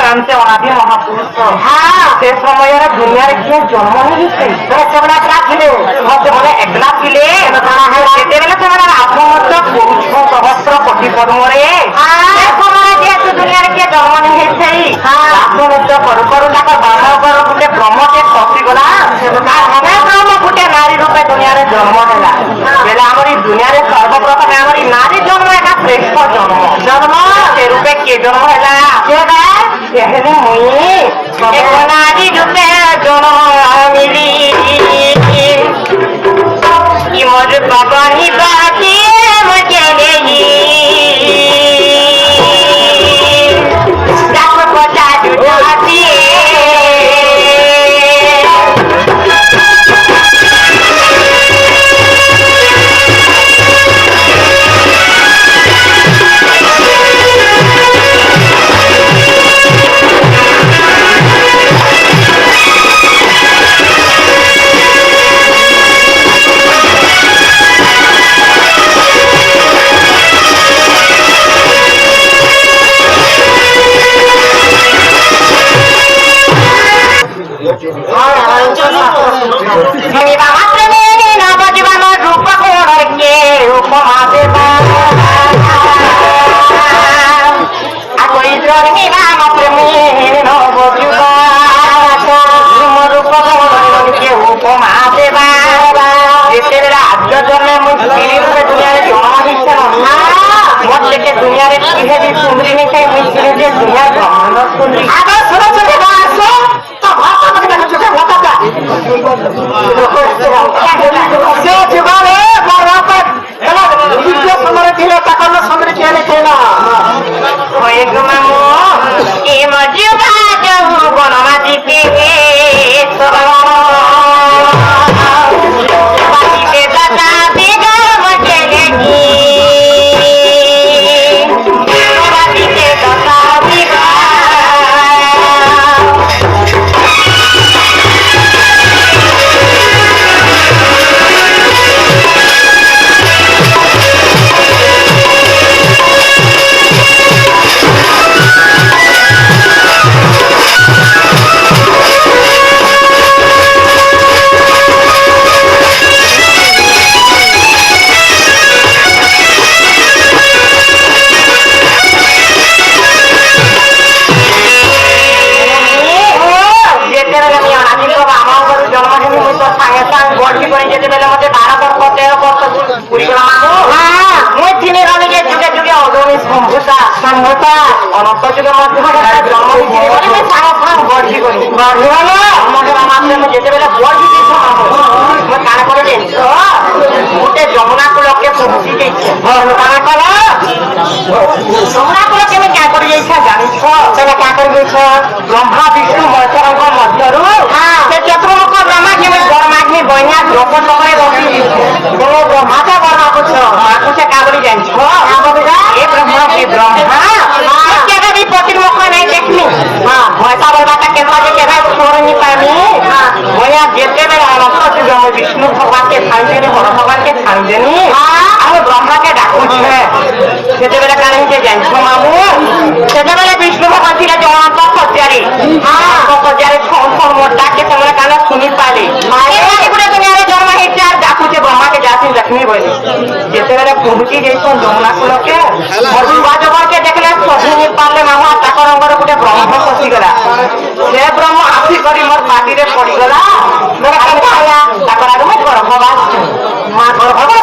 से अनादि महापुरुष से समय दुनिया किए जन्म नहीं से एकला थिले आत्महत्या पुरुष सहस्र कोटि पद्म जेहेतु दुनिया किए जन्म नहीं आत्महत्या करू करू बामगर गोटे ब्रह्मटे खसीगला ब्रह्म गोटे नारी रूपे दुनिया जन्म है बेले आम दुनिया सर्वप्रथम आम नारी जन्म है श्रेष्ठ जन्म जन्म से रूपे किए जन्म है नारी रूपे जन्म मिली मोर बाबा ही बाकी मुझे दुनिया सुंदरी नहीं चाहिए दुनिया सुंदरी गोटे जमुना कूल के पहुंची जमुना कूल के जानी ब्रह्मा विष्णु महेश्वर मध्य ब्रह्मा के बरमाग्नि बनिया जगत ब्रह्मा का बर्मा पूछ माँ से क्या बोली जानी ब्रह्मा के ब्रह्मा भी प्रतिमुख नहीं देखनी भैसा बर्बाद के छोड़ नहीं पानी भैया जेते विष्णु भगवान के छांदेनी बड़ भगवान के छांदेनी ब्रह्मा के डाकू से जान मामू से विष्णु भगवान थी जगन्नाथ पचारे पचारे मोट डाके कान शुणी पारे दुनिया जन्म होती डाकुचे ब्रह्मा के जाती लक्ष्मी बोली जिते पहुंची जाइसन जमुना कूल के जुआ जबर के देखले सही नहीं पारे मामू ताकर गोटे ब्रह्म खसीगला से ब्रह्म आसी कर मोर पार्टी में पड़गला गर्भवास माँ गर्भवास